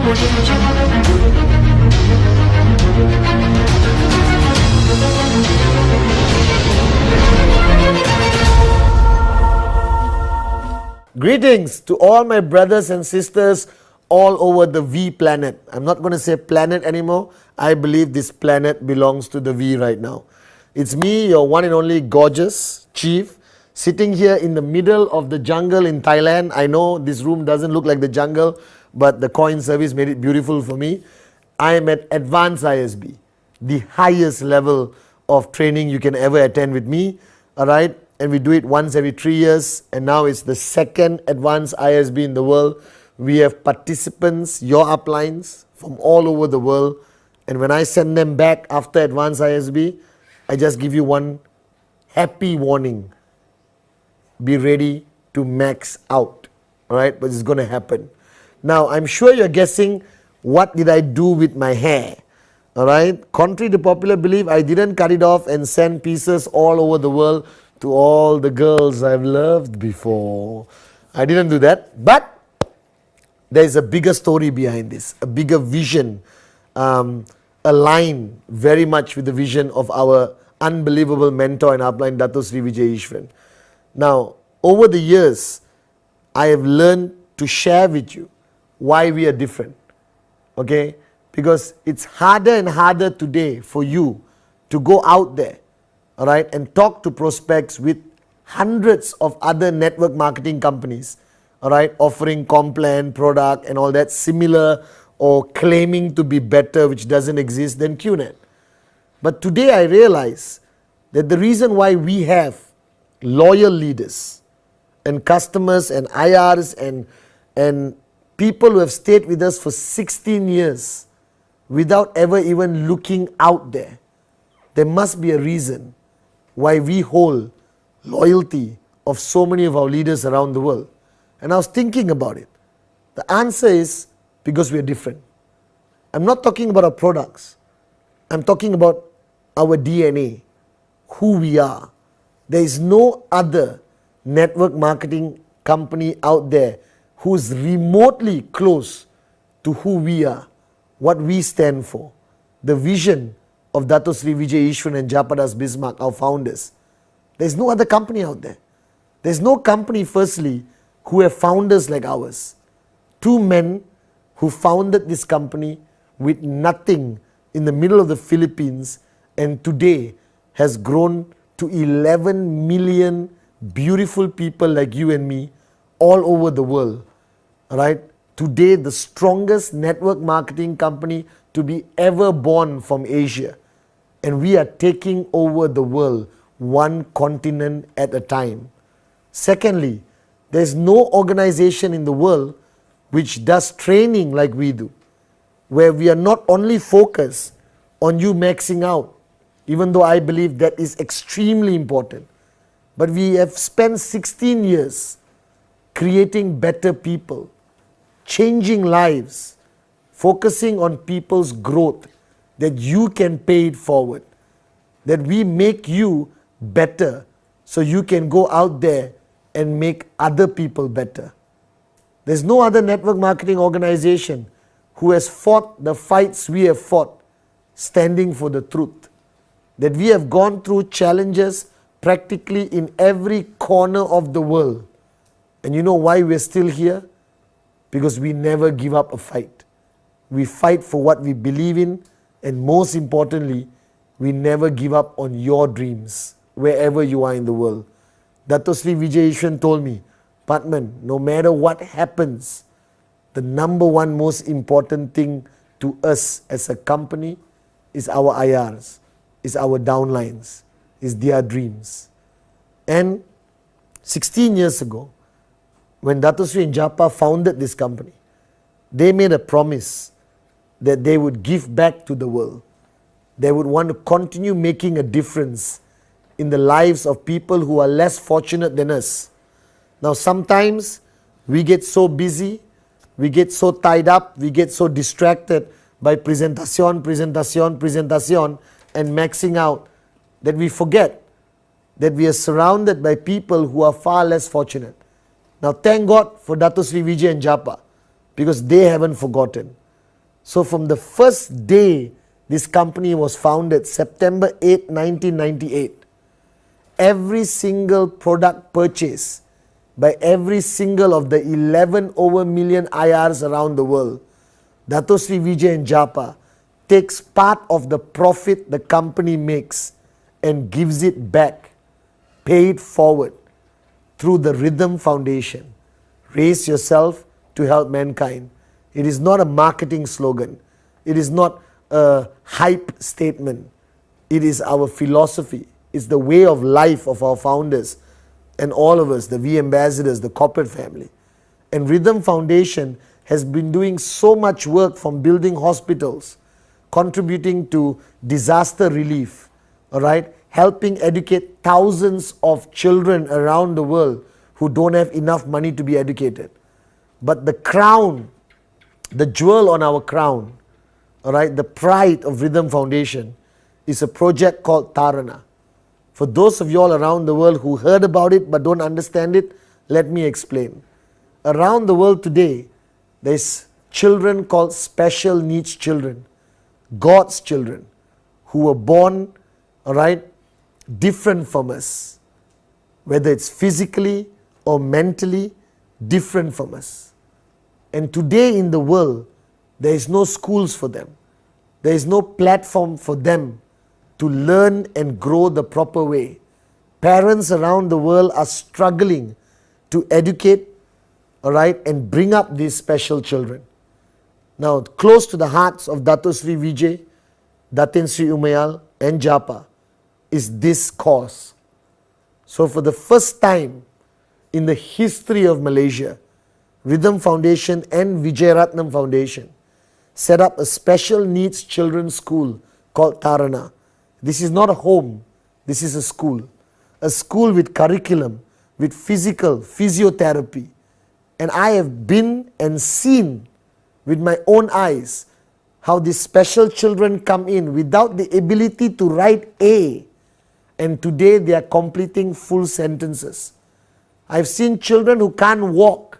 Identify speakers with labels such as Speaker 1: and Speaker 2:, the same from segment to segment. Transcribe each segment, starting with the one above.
Speaker 1: Audio Jungle.
Speaker 2: Greetings to all my brothers and sisters all over the V planet. I'm not going to say planet anymore. I believe this planet belongs to the V right now. It's me, your one and only gorgeous chief, sitting here in the middle of the jungle in Thailand. I know this room doesn't look like the jungle, but the coin service made it beautiful for me. I am at Advanced ISB, the highest level of training you can ever attend with me. All right. And we do it once every 3 years, and now it's the second Advanced ISB in the world. We have participants, your uplines from all over the world, and when I send them back after Advanced ISB, I just give you one happy warning. Be ready to max out, all right? But it's going to happen. Now, I'm sure you're guessing, what did I do with my hair? All right? Contrary to popular belief, I didn't cut it off and send pieces all over the world to all the girls I've loved before. I didn't do that, but there is a bigger story behind this, a bigger vision, aligned very much with the vision of our unbelievable mentor and upline, Dato Sri Vijay Ishwaran. Now, over the years, I have learned to share with you why we are different, okay? Because it's harder and harder today for you to go out there, all right, and talk to prospects with hundreds of other network marketing companies, all right, offering Complan product and all that similar or claiming to be better, which doesn't exist, than QNet. But today I realize that the reason why we have loyal leaders and customers and IRs and people who have stayed with us for 16 years without ever even looking out there, there must be a reason why we hold loyalty of so many of our leaders around the world. And I was thinking about it. The answer is because we are different. I'm not talking about our products. I'm talking about our DNA, who we are. There is no other network marketing company out there who's remotely close to who we are, what we stand for, the vision of Dato Sri Vijay Ishwaran and Japadas Bismarck, our founders. There's no other company out there. There's no company, firstly, who have founders like ours. Two men who founded this company with nothing in the middle of the Philippines, and today has grown to 11 million beautiful people like you and me all over the world. All right? Today, the strongest network marketing company to be ever born from Asia. And we are taking over the world, one continent at a time. Secondly, there's no organization in the world which does training like we do, where we are not only focused on you maxing out, even though I believe that is extremely important, but we have spent 16 years creating better people, changing lives, focusing on people's growth, that you can pay it forward, that we make you better so you can go out there and make other people better. There's no other network marketing organization who has fought the fights we have fought, standing for the truth, that we have gone through challenges practically in every corner of the world. And you know why we're still here? Because we never give up a fight. We fight for what we believe in, and most importantly, we never give up on your dreams, wherever you are in the world. Dato Sri Vijay Ishwaran told me, Patman, no matter what happens, the number one most important thing to us as a company is our IRs, is our downlines, is their dreams. And 16 years ago, when Dato Sri and Japa founded this company, they made a promise that they would give back to the world. They would want to continue making a difference in the lives of people who are less fortunate than us. Now, sometimes we get so busy, we get so tied up, we get so distracted by presentation, and maxing out, that we forget that we are surrounded by people who are far less fortunate. Now, thank God for Dato Sri Vijay and Japa, because they haven't forgotten. So from the first day this company was founded, September 8, 1998, every single product purchase by every single of the 11 over million IRs around the world, Dato Sri Vijay and Japa takes part of the profit the company makes and gives it back, pay it forward through the Rhythm Foundation. Raise yourself to help mankind. It is not a marketing slogan. It is not a hype statement. It is our philosophy. It's the way of life of our founders and all of us, the V ambassadors, the corporate family. And Rhythm Foundation has been doing so much work, from building hospitals, contributing to disaster relief, all right, helping educate thousands of children around the world who don't have enough money to be educated. But the crown, the jewel on our crown, all right, the pride of Rhythm Foundation is a project called Tarana. For those of you all around the world who heard about it but don't understand it, let me explain. Around the world today, there's children called special needs children, God's children, who were born, all right, different from us, whether it's physically or mentally different from us. And today in the world, there is no schools for them. There is no platform for them to learn and grow the proper way. Parents around the world are struggling to educate, all right, and bring up these special children. Now, close to the hearts of Dato Sri Vijay, Datin Sri Umayal and Japa is this cause. So for the first time in the history of Malaysia, Rhythm Foundation and Vijayaratnam Foundation set up a special needs children's school called Tarana. This is not a home, this is a school. A school with curriculum, with physical, physiotherapy. And I have been and seen with my own eyes how these special children come in without the ability to write A, and today they are completing full sentences. I've seen children who can't walk,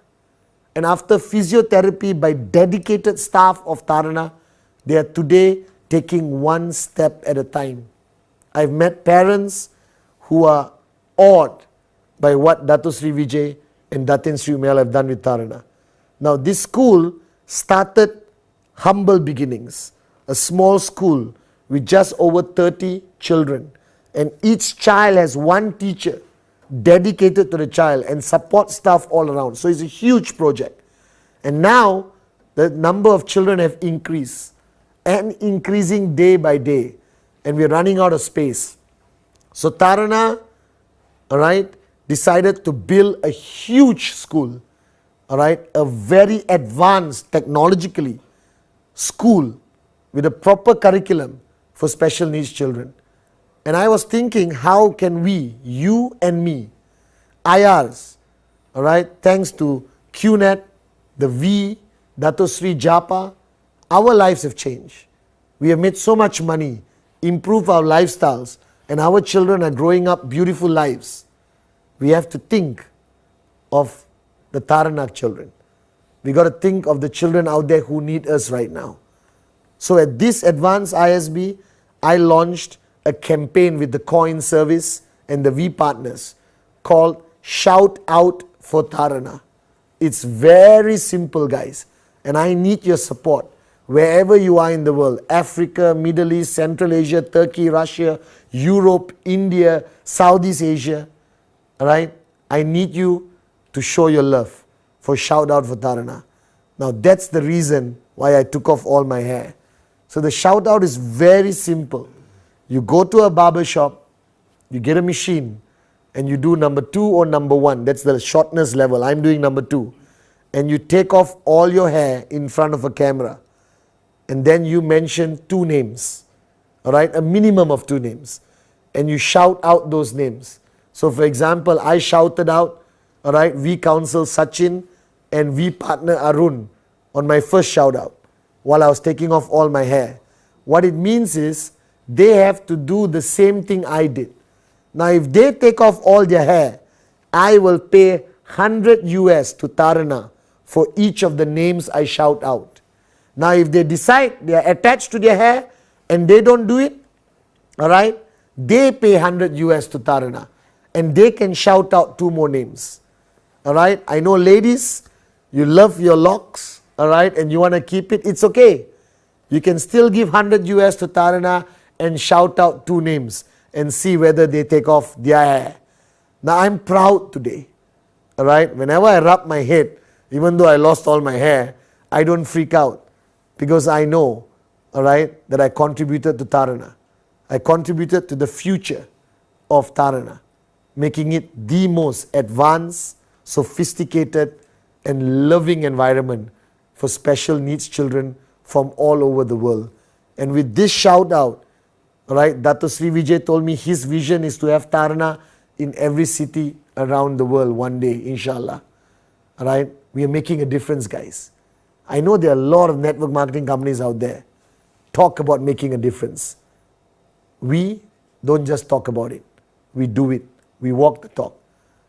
Speaker 2: and after physiotherapy by dedicated staff of Tarana, they are today taking one step at a time. I've met parents who are awed by what Dato Sri Vijay and Datin Sri Umayal have done with Tarana. Now this school started humble beginnings, a small school with just over 30 children, and each child has one teacher dedicated to the child and support staff all around. So it's a huge project. And now the number of children have increased and increasing day by day, and we're running out of space. So Tarana, all right, decided to build a huge school, all right, a very advanced technologically school with a proper curriculum for special needs children. And I was thinking, how can we, you and me, IRs, all right, thanks to QNet, the V, Dato Sri Japa, our lives have changed. We have made so much money, improved our lifestyles, and our children are growing up beautiful lives. We have to think of the Taranak children. We got to think of the children out there who need us right now. So at this advanced ISB, I launched a campaign with the Coin Service and the V partners called Shout Out for Tarana. It's very simple, guys, and I need your support. Wherever you are in the world, Africa, Middle East, Central Asia, Turkey, Russia, Europe, India, Southeast Asia, all right, I need you to show your love for Shout Out for Tarana. Now that's the reason why I took off all my hair. So the shout out is very simple. You go to a barber shop, you get a machine, and you do number 2 or number 1. That's the shortness level. I'm doing number 2. And you take off all your hair in front of a camera. And then you mention 2 names. All right, a minimum of 2 names. And you shout out those names. So for example, I shouted out, all right, V Council Sachin and V Partner Arun on my first shout out while I was taking off all my hair. What it means is they have to do the same thing I did. Now if they take off all their hair, I will pay $100 US to Tarana for each of the names I shout out. Now if they decide they are attached to their hair and they don't do it, alright, they pay 100 US to Tarana and they can shout out 2 more names. Alright, I know ladies, you love your locks, alright, and you want to keep it, it's okay. You can still give 100 US to Tarana and shout out 2 names and see whether they take off their hair. Now I'm proud today, alright, whenever I rub my head, even though I lost all my hair, I don't freak out because I know, alright, that I contributed to Tarana. I contributed to the future of Tarana, making it the most advanced, sophisticated and loving environment for special needs children from all over the world. And with this shout out, alright, Dato Sri Vijay told me his vision is to have Tarana in every city around the world one day, inshallah. Alright, we are making a difference, guys. I know there are a lot of network marketing companies out there. Talk about making a difference. We don't just talk about it. We do it. We walk the talk.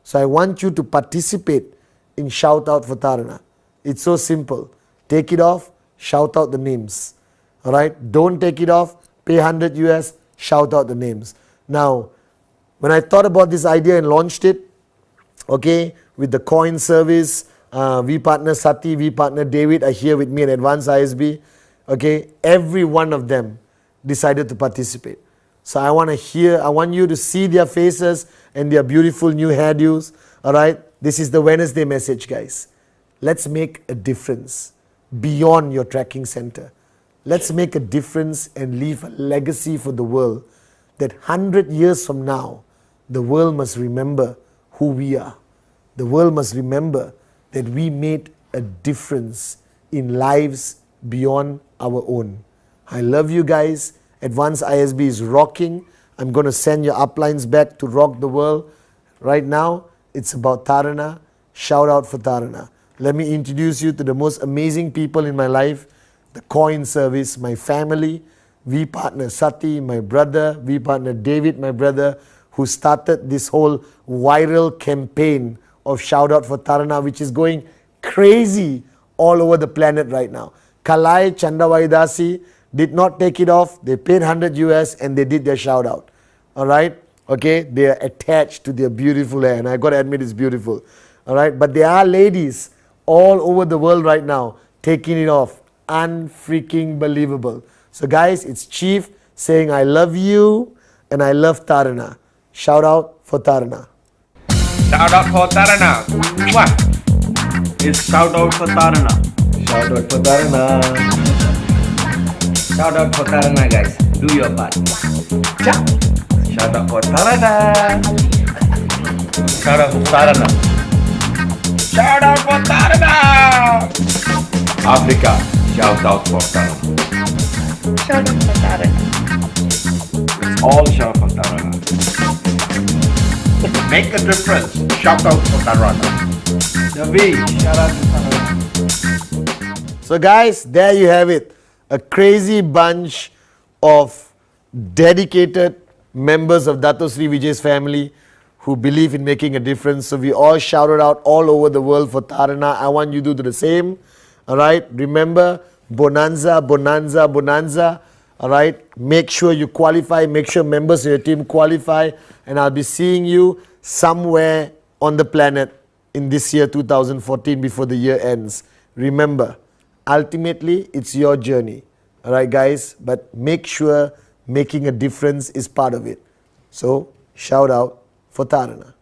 Speaker 2: So I want you to participate in Shout Out for Tarana. It's so simple. Take it off, shout out the names. Alright? Don't take it off, pay 100 US, shout out the names. Now, when I thought about this idea and launched it, okay, with the coin service, V partner Sati, V partner David are here with me at Advanced ISB. Okay, every one of them decided to participate. So I want you to see their faces and their beautiful new hairdos. Alright, this is the Wednesday message, guys. Let's make a difference beyond your tracking center. Let's make a difference and leave a legacy for the world that 100 years from now, the world must remember who we are. The world must remember that we made a difference in lives beyond our own. I love you guys. Advanced ISB is rocking. I'm going to send your uplines back to rock the world. Right now, it's about Tarana. Shout out for Tarana. Let me introduce you to the most amazing people in my life. The coin service, my family, V partner Sati, my brother, V partner David, my brother, who started this whole viral campaign of Shout Out for Tarana, which is going crazy all over the planet right now. Kalai Chandavaidasi did not take it off. They paid 100 US and they did their shout out. Alright? Okay? They are attached to their beautiful hair. And I got to admit it's beautiful. Alright? But there are ladies all over the world right now taking it off. Unfreaking believable. So guys, it's Chief saying I love you and I love Tarana. Shout out for Tarana.
Speaker 1: Shout out for Tarana. Mwah. It's shout out for Tarana.
Speaker 2: Shout out for Tarana.
Speaker 1: Shout out for Tarana, guys. Do your part. Ciao. Shout out for Tarana. Shout out for Tarana. Shout out for Tarana. Africa. Shout out for Tarana.
Speaker 3: Shout out for Tarana.
Speaker 1: Let's all shout for Tarana. Make a difference. Shout out for Tarana. Javi, shout out to Tarana.
Speaker 2: So guys, there you have it. A crazy bunch of dedicated members of Dato Sri Vijay's family who believe in making a difference. So we all shouted out all over the world for Tarana. I want you to do the same. Alright, remember, bonanza, bonanza, bonanza. Alright, make sure you qualify, make sure members of your team qualify, and I'll be seeing you somewhere on the planet in this year 2014 before the year ends. Remember, ultimately it's your journey. Alright guys, but make sure making a difference is part of it. So, shout out for Tarana.